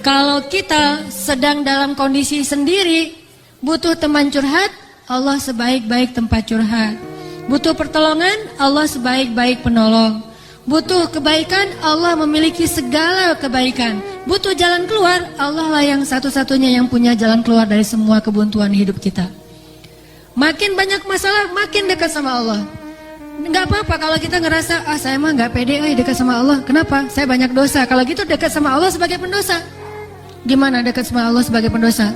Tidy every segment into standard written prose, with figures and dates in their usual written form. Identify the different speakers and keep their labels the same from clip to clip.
Speaker 1: Kalau kita sedang dalam kondisi sendiri, butuh teman curhat, Allah sebaik-baik tempat curhat. Butuh pertolongan, Allah sebaik-baik penolong. Butuh kebaikan, Allah memiliki segala kebaikan. Butuh jalan keluar, Allah lah yang satu-satunya yang punya jalan keluar dari semua kebuntuan hidup kita. Makin banyak masalah, makin dekat sama Allah. Nggak apa-apa kalau kita ngerasa, saya mah nggak pede dekat sama Allah. Kenapa? Saya banyak dosa. Kalau gitu dekat sama Allah sebagai pendosa. Gimana dekat sama Allah sebagai pendosa?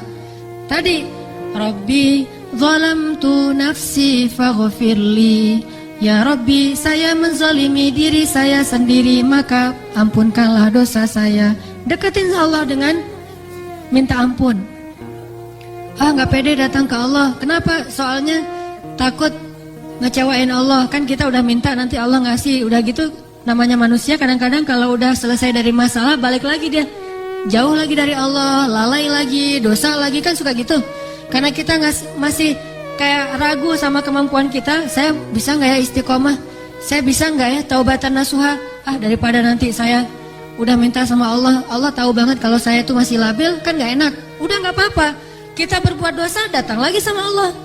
Speaker 1: Tadi, Rabbi zalamtu nafsi faghfirli. Ya Rabbi, saya menzalimi diri saya sendiri, maka ampunkanlah dosa saya. Deketin Allah dengan minta ampun. Nggak pede datang ke Allah. Kenapa? Soalnya takut ngecewain Allah. Kan kita udah minta, nanti Allah ngasih. Udah gitu, namanya manusia kadang-kadang kalau udah selesai dari masalah, balik lagi dia. Jauh lagi dari Allah, lalai lagi, dosa lagi, kan suka gitu. Karena kita masih kayak ragu sama kemampuan kita. Saya bisa nggak ya istiqomah? Saya bisa nggak ya taubatan nasuha? Daripada nanti saya udah minta sama Allah, Allah tahu banget kalau saya itu masih labil, kan nggak enak. Udah nggak apa-apa. Kita berbuat dosa, datang lagi sama Allah.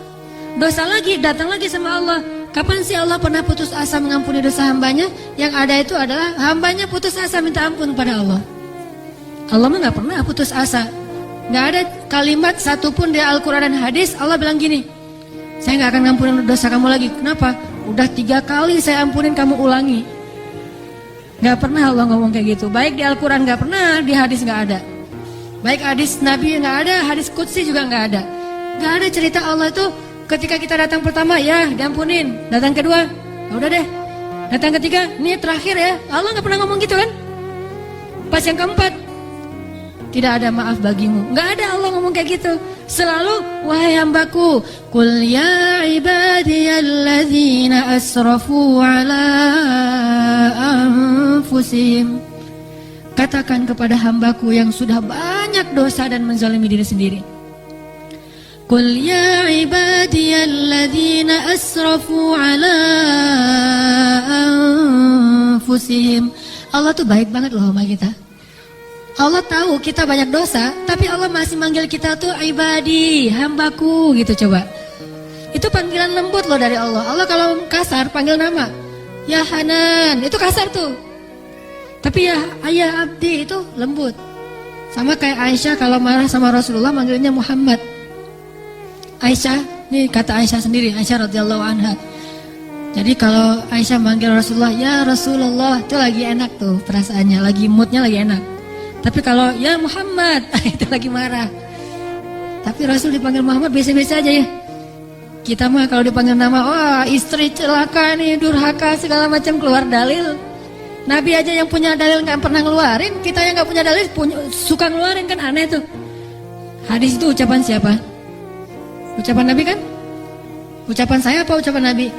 Speaker 1: Dosa lagi, datang lagi sama Allah. Kapan sih Allah pernah putus asa mengampuni dosa hambanya? Yang ada itu adalah hambanya putus asa minta ampun kepada Allah. Allah mah nggak pernah putus asa. Nggak ada kalimat satupun di Al-Quran dan hadis Allah bilang gini, saya nggak akan ngampunin dosa kamu lagi. Kenapa? Udah 3 kali saya ampunin, kamu ulangi. Nggak pernah Allah ngomong kayak gitu. Baik di Al-Quran nggak pernah, di hadis nggak ada. Baik hadis Nabi nggak ada, hadis Qudsi juga nggak ada. Nggak ada cerita Allah itu ketika kita datang pertama, ya diampunin. Datang kedua, udah deh. Datang ketiga, ini terakhir ya. Allah nggak pernah ngomong gitu kan? Pas yang keempat, tidak ada maaf bagimu. Nggak ada Allah ngomong kayak gitu. Selalu, wahai hambaku, Qul ya ibadiyalladzina asrafu ala anfusihim. Katakan kepada hambaku yang sudah banyak dosa dan menzalimi diri sendiri. Qul ya ibadiyalladzina asrafu ala anfusihim. Allah tuh baik banget loh sama kita. Allah tahu kita banyak dosa, tapi Allah masih manggil kita tuh ibadi, hambaku gitu coba. Itu panggilan lembut loh dari Allah. Allah kalau kasar panggil nama, ya Hanan, itu kasar tuh. Tapi ya ayah abdi itu lembut. Sama kayak Aisyah kalau marah sama Rasulullah manggilnya Muhammad. Aisyah, ini kata Aisyah sendiri, Aisyah radhiyallahu anha. Jadi kalau Aisyah manggil Rasulullah, ya Rasulullah, itu lagi enak tuh perasaannya, lagi moodnya lagi enak. Tapi kalau ya Muhammad, itu lagi marah. Tapi Rasul dipanggil Muhammad biasa-biasa aja ya. Kita mah kalau dipanggil nama, istri celaka nih, durhaka segala macam, keluar dalil. Nabi aja yang punya dalil nggak pernah ngeluarin, kita yang nggak punya dalil suka ngeluarin, kan aneh tuh. Hadis itu ucapan siapa? Ucapan Nabi kan? Ucapan saya apa ucapan Nabi?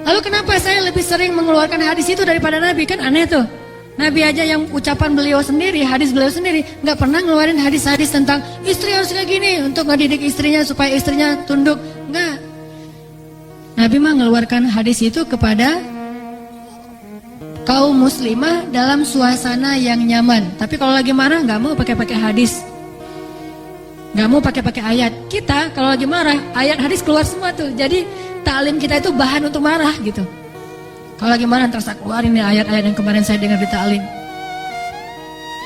Speaker 1: Lalu kenapa saya lebih sering mengeluarkan hadis itu daripada Nabi? Kan aneh tuh. Nabi aja yang ucapan beliau sendiri, hadis beliau sendiri, nggak pernah ngeluarin hadis-hadis tentang istri harus kayak gini untuk ngedidik istrinya supaya istrinya tunduk. Nggak. Nabi mah ngeluarkan hadis itu kepada kaum muslimah dalam suasana yang nyaman. Tapi kalau lagi marah nggak mau pakai hadis, nggak mau pakai ayat. Kita kalau lagi marah ayat hadis keluar semua tuh. Jadi taklim kita itu bahan untuk marah gitu. Kalau lagi marah terus keluarin nih ayat-ayat yang kemarin saya dengar di taklim.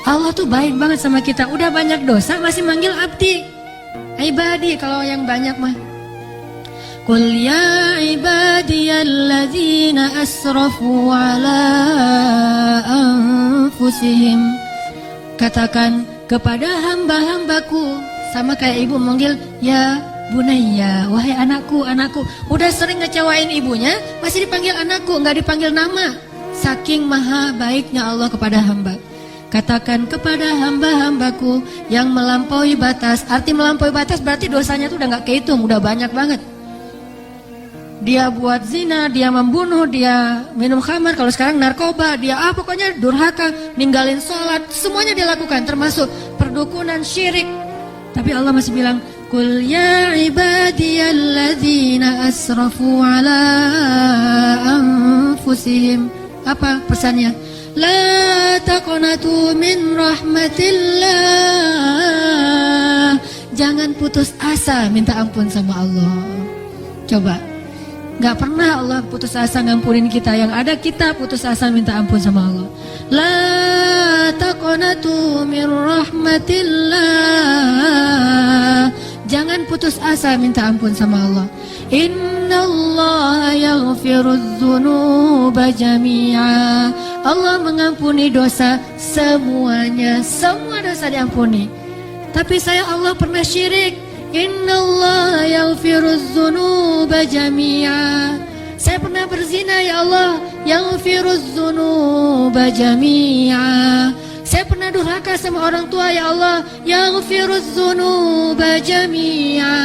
Speaker 1: Allah tuh baik banget sama kita. Udah banyak dosa masih manggil abdi, ibadi. Kalau yang banyak mah, Qul ya ibadiyalladzina asrafu ala anfusihim. Katakan kepada hamba-hambaku, sama kayak ibu manggil ya Bunayya, wahai anakku, anakku. Udah sering ngecewain ibunya, masih dipanggil anakku, nggak dipanggil nama. Saking maha baiknya Allah kepada hamba. Katakan kepada hamba-hambaku yang melampaui batas. Arti melampaui batas berarti dosanya tuh udah nggak kehitung, udah banyak banget. Dia buat zina, dia membunuh, dia minum khamar, kalau sekarang narkoba, dia pokoknya durhaka, ninggalin sholat, semuanya dia lakukan, termasuk perdukunan, syirik. Tapi Allah masih bilang, Qul ya ibadiyalladzina asrafu ala anfusihim. Apa pesannya? La taqnatu min rahmatillah. Jangan putus asa minta ampun sama Allah. Coba, gak pernah Allah putus asa ngampunin kita. Yang ada kita putus asa minta ampun sama Allah. La taqnatu min rahmatillah. Jangan putus asa minta ampun sama Allah. Innallaha yaghfirudz dzunuba jami'a. Allah mengampuni dosa semuanya. Semua dosa diampuni. Tapi saya Allah pernah syirik. Innallaha yaghfirudz dzunuba jami'a. Saya pernah berzina ya Allah. Yaghfirudz dzunuba jami'a. Saya pernah durhaka sama orang tua ya Allah. Yaghfirudz dzunuba jami'a.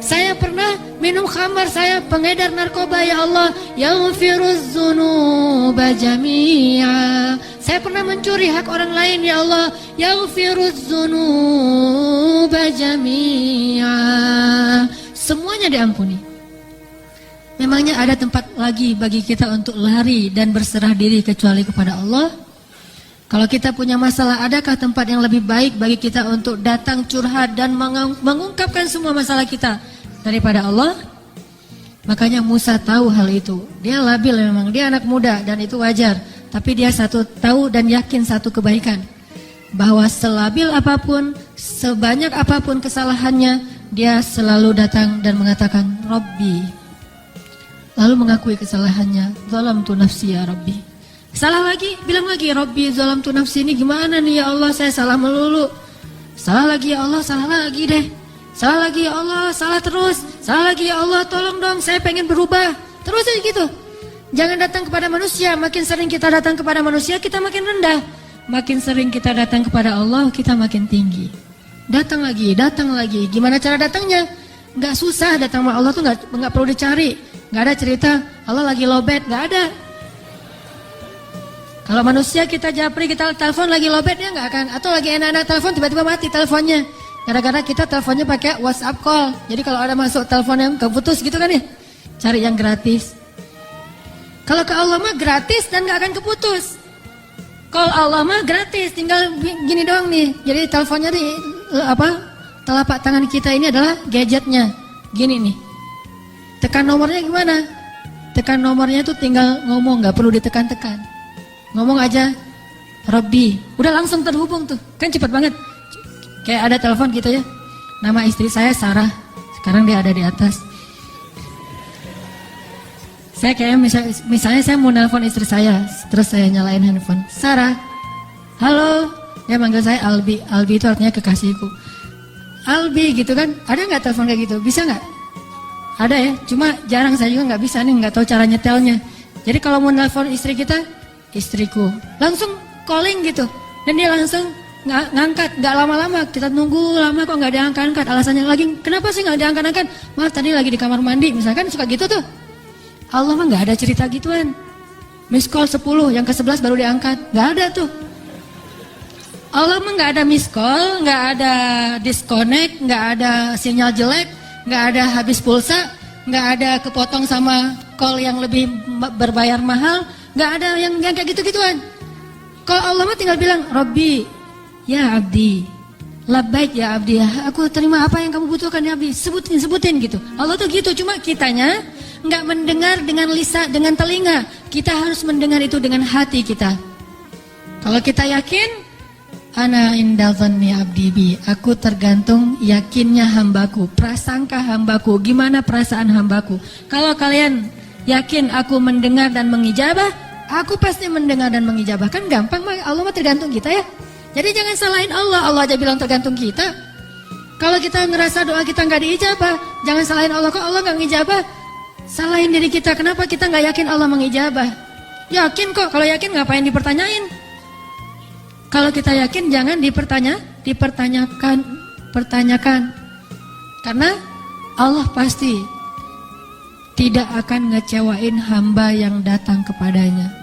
Speaker 1: Saya pernah minum khamar, saya pengedar narkoba ya Allah. Yaghfirudz dzunuba jami'a. Saya pernah mencuri hak orang lain ya Allah. Yaghfirudz dzunuba jami'a. Semuanya diampuni. Memangnya ada tempat lagi bagi kita untuk lari dan berserah diri kecuali kepada Allah? Kalau kita punya masalah, adakah tempat yang lebih baik bagi kita untuk datang curhat dan mengungkapkan semua masalah kita daripada Allah? Makanya Musa tahu hal itu. Dia labil memang, dia anak muda dan itu wajar. Tapi dia tahu dan yakin satu kebaikan. Bahwa selabil apapun, sebanyak apapun kesalahannya, dia selalu datang dan mengatakan, Rabbi. Lalu mengakui kesalahannya, zalamtu nafsi ya Rabbi. Salah lagi, bilang lagi, Rabbi zalamtu nafsi, ini gimana nih ya Allah, saya salah melulu. Salah lagi ya Allah, salah lagi deh. Salah lagi ya Allah, salah terus. Salah lagi ya Allah, tolong dong, saya pengen berubah. Terus aja gitu. Jangan datang kepada manusia. Makin sering kita datang kepada manusia, kita makin rendah. Makin sering kita datang kepada Allah, kita makin tinggi. Datang lagi, datang lagi. Gimana cara datangnya? Gak susah datang sama Allah tuh, gak perlu dicari. Gak ada cerita Allah lagi lowbat, gak ada. Kalau manusia kita japri, kita telepon lagi lowbat, dia nggak akan. Atau lagi enak-enak telepon, tiba-tiba mati teleponnya. Gara-gara kita teleponnya pakai WhatsApp call. Jadi kalau ada masuk telepon yang keputus gitu kan ya, cari yang gratis. Kalau ke Allah mah gratis dan nggak akan keputus. Call Allah mah gratis, tinggal gini doang nih. Jadi teleponnya di telapak tangan kita ini adalah gadgetnya. Gini nih. Tekan nomornya gimana? Tekan nomornya tuh tinggal ngomong, nggak perlu ditekan-tekan. Ngomong aja, Rabbi, udah langsung terhubung tuh, kan cepat banget. Kayak ada telepon gitu ya, nama istri saya Sarah, sekarang dia ada di atas. Saya kayak misalnya saya mau nelpon istri saya, terus saya nyalain handphone, Sarah, halo, dia manggil saya Albi, Albi itu artinya kekasihku. Albi gitu kan, ada nggak telepon kayak gitu, bisa nggak? Ada ya, cuma jarang, saya juga nggak bisa nih, nggak tahu cara nyetelnya. Jadi kalau mau nelpon istri kita, istriku, langsung calling gitu, dan dia langsung ngangkat, nggak lama-lama, kita nunggu lama kok nggak diangkat-angkat, alasannya lagi, kenapa sih nggak diangkat-angkat? Maaf tadi lagi di kamar mandi, misalkan suka gitu tuh. Allah mah nggak ada cerita gituan. Miss call 10, yang ke-11 baru diangkat, nggak ada tuh. Allah mah nggak ada miss call, nggak ada disconnect, nggak ada sinyal jelek, nggak ada habis pulsa, nggak ada kepotong sama call yang lebih berbayar mahal. Gak ada yang kayak gitu-gituan. Kalau Allah mah tinggal bilang, Rabbi, ya abdi, labbaik ya abdi, aku terima apa yang kamu butuhkan ya abdi, sebutin gitu. Allah tuh gitu, cuma kitanya gak mendengar dengan lisan, dengan telinga. Kita harus mendengar itu dengan hati kita. Kalau kita yakin, ana inda dhanni abdi bi, aku tergantung yakinnya hambaku, prasangka hambaku, gimana perasaan hambaku. Kalau kalian yakin aku mendengar dan mengijabah, aku pasti mendengar dan mengijabah. Kan gampang, Allah mah tergantung kita ya. Jadi jangan salahin Allah, Allah aja bilang tergantung kita. Kalau kita ngerasa doa kita nggak diijabah, jangan salahin Allah, kok Allah nggak ngijabah. Salahin diri kita, kenapa kita nggak yakin Allah mengijabah. Yakin kok, kalau yakin ngapain dipertanyain. Kalau kita yakin jangan dipertanyakan. Karena Allah pasti tidak akan ngecewain hamba yang datang kepadanya.